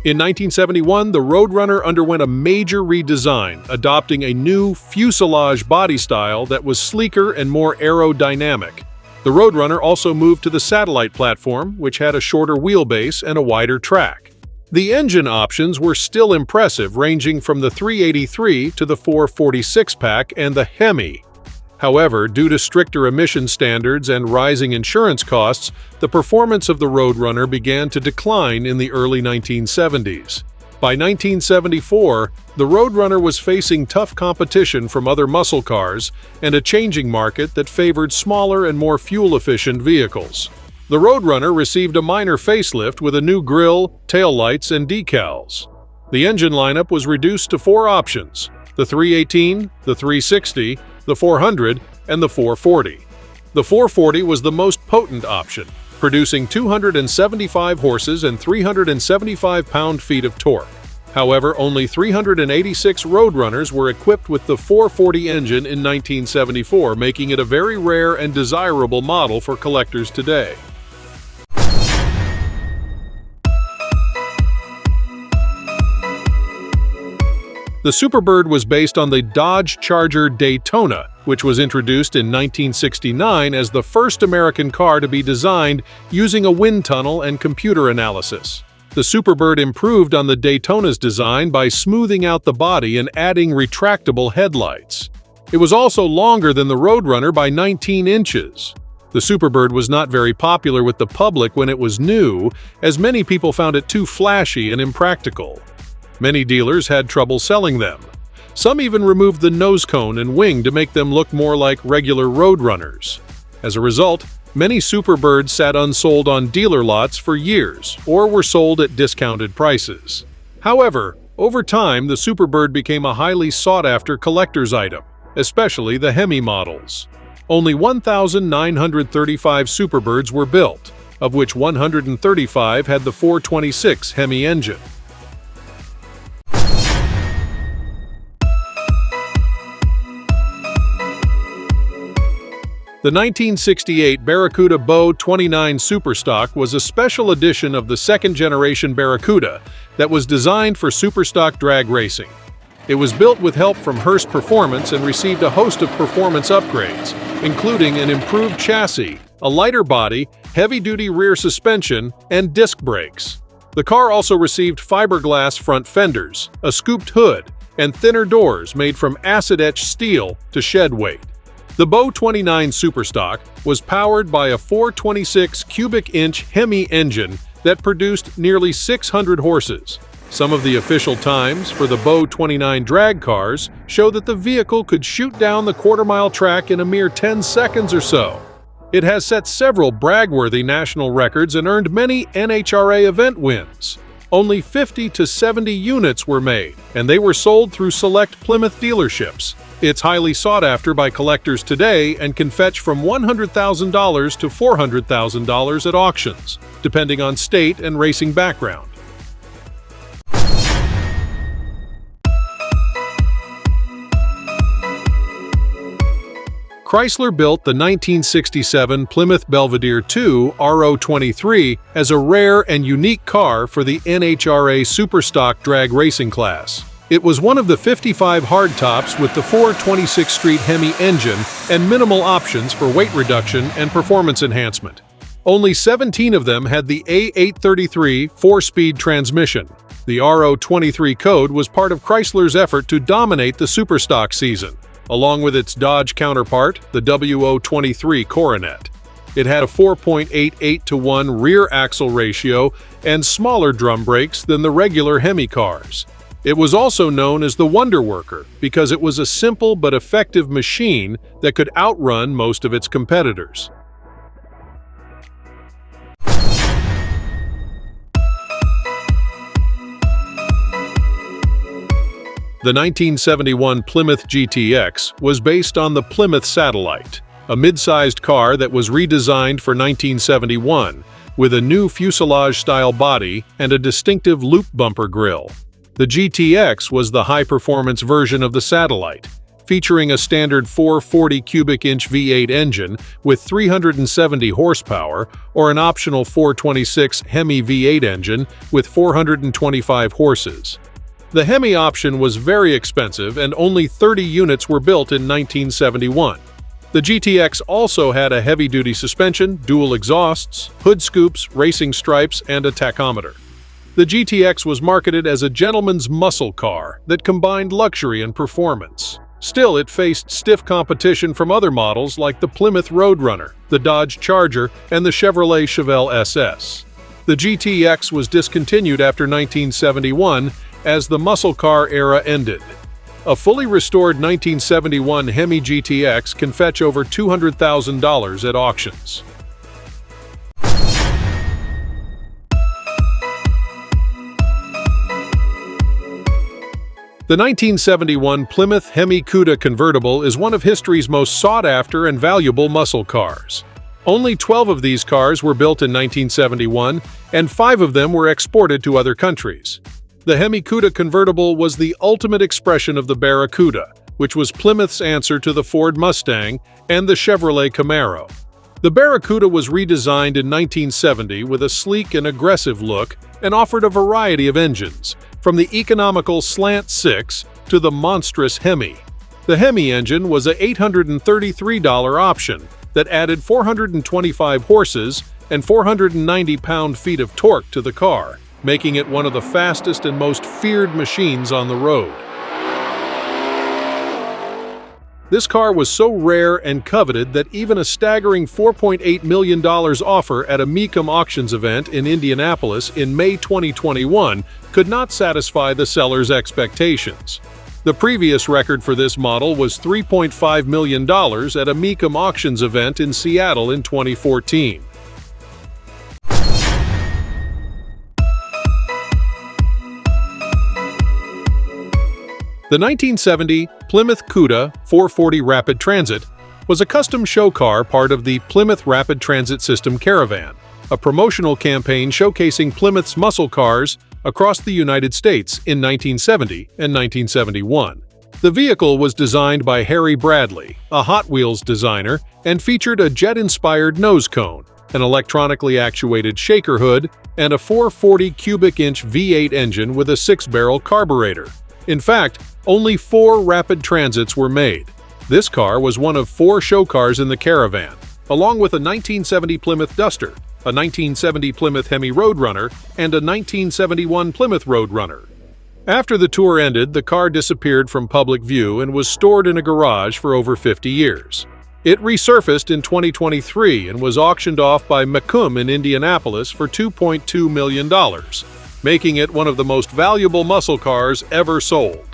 In 1971, the Roadrunner underwent a major redesign, adopting a new fuselage body style that was sleeker and more aerodynamic. The Roadrunner also moved to the satellite platform, which had a shorter wheelbase and a wider track. The engine options were still impressive, ranging from the 383 to the 446-pack and the Hemi. However, due to stricter emission standards and rising insurance costs, the performance of the Roadrunner began to decline in the early 1970s. By 1974, the Roadrunner was facing tough competition from other muscle cars and a changing market that favored smaller and more fuel-efficient vehicles. The Roadrunner received a minor facelift with a new grille, taillights, and decals. The engine lineup was reduced to 4 options: the 318, the 360, the 400, and the 440. The 440 was the most potent option, producing 275 horses and 375 pound-feet of torque. However, only 386 Roadrunners were equipped with the 440 engine in 1974, making it a very rare and desirable model for collectors today. The Superbird was based on the Dodge Charger Daytona, which was introduced in 1969 as the first American car to be designed using a wind tunnel and computer analysis. The Superbird improved on the Daytona's design by smoothing out the body and adding retractable headlights. It was also longer than the Roadrunner by 19 inches. The Superbird was not very popular with the public when it was new, as many people found it too flashy and impractical. Many dealers had trouble selling them. Some even removed the nose cone and wing to make them look more like regular Roadrunners. As a result, many Superbirds sat unsold on dealer lots for years or were sold at discounted prices. However, over time, the Superbird became a highly sought-after collector's item, especially the Hemi models. Only 1,935 Superbirds were built, of which 135 had the 426 Hemi engine. The 1968 Barracuda B29 Superstock was a special edition of the second-generation Barracuda that was designed for superstock drag racing. It was built with help from Hearst Performance and received a host of performance upgrades, including an improved chassis, a lighter body, heavy-duty rear suspension, and disc brakes. The car also received fiberglass front fenders, a scooped hood, and thinner doors made from acid-etched steel to shed weight. The B29 Superstock was powered by a 426 cubic inch Hemi engine that produced nearly 600 horses. Some of the official times for the B29 drag cars show that the vehicle could shoot down the quarter-mile track in a mere 10 seconds or so. It has set several brag-worthy national records and earned many NHRA event wins. Only 50 to 70 units were made, and they were sold through select Plymouth dealerships. It's highly sought after by collectors today and can fetch from $100,000 to $400,000 at auctions, depending on state and racing background. Chrysler built the 1967 Plymouth Belvedere II RO23 as a rare and unique car for the NHRA Superstock drag racing class. It was one of the 55 hardtops with the 426 Street Hemi engine and minimal options for weight reduction and performance enhancement. Only 17 of them had the A833 4-speed transmission. The RO23 code was part of Chrysler's effort to dominate the Superstock season, along with its Dodge counterpart, the WO23 Coronet. It had a 4.88-to-1 rear axle ratio and smaller drum brakes than the regular Hemi cars. It was also known as the Wonder Worker because it was a simple but effective machine that could outrun most of its competitors. The 1971 Plymouth GTX was based on the Plymouth Satellite, a mid-sized car that was redesigned for 1971 with a new fuselage-style body and a distinctive loop bumper grille. The GTX was the high-performance version of the Satellite, featuring a standard 440 cubic inch V8 engine with 370 horsepower or an optional 426 Hemi V8 engine with 425 horses. The Hemi option was very expensive and only 30 units were built in 1971. The GTX also had a heavy-duty suspension, dual exhausts, hood scoops, racing stripes, and a tachometer. The GTX was marketed as a gentleman's muscle car that combined luxury and performance. Still, it faced stiff competition from other models like the Plymouth Roadrunner, the Dodge Charger, and the Chevrolet Chevelle SS. The GTX was discontinued after 1971 as the muscle car era ended. A fully restored 1971 Hemi GTX can fetch over $200,000 at auctions. The 1971 Plymouth Hemi Cuda convertible is one of history's most sought-after and valuable muscle cars. Only 12 of these cars were built in 1971, and 5 of them were exported to other countries. The Hemi Cuda convertible was the ultimate expression of the Barracuda, which was Plymouth's answer to the Ford Mustang and the Chevrolet Camaro. The Barracuda was redesigned in 1970 with a sleek and aggressive look and offered a variety of engines, from the economical Slant 6 to the monstrous Hemi. The Hemi engine was a $833 option that added 425 horses and 490 pound-feet of torque to the car, making it one of the fastest and most feared machines on the road. This car was so rare and coveted that even a staggering $4.8 million offer at a Mecum auctions event in Indianapolis in May 2021 could not satisfy the seller's expectations. The previous record for this model was $3.5 million at a Mecum auctions event in Seattle in 2014. The 1970 Plymouth Cuda 440 Rapid Transit was a custom show car part of the Plymouth Rapid Transit System Caravan, a promotional campaign showcasing Plymouth's muscle cars across the United States in 1970 and 1971. The vehicle was designed by Harry Bradley, a Hot Wheels designer, and featured a jet-inspired nose cone, an electronically actuated shaker hood, and a 440 cubic inch V8 engine with a 6-barrel carburetor. In fact, only 4 Rapid Transits were made. This car was one of 4 show cars in the caravan, along with a 1970 Plymouth Duster, a 1970 Plymouth Hemi Roadrunner, and a 1971 Plymouth Roadrunner. After the tour ended, the car disappeared from public view and was stored in a garage for over 50 years. It resurfaced in 2023 and was auctioned off by Mecum in Indianapolis for $2.2 million. Making it one of the most valuable muscle cars ever sold.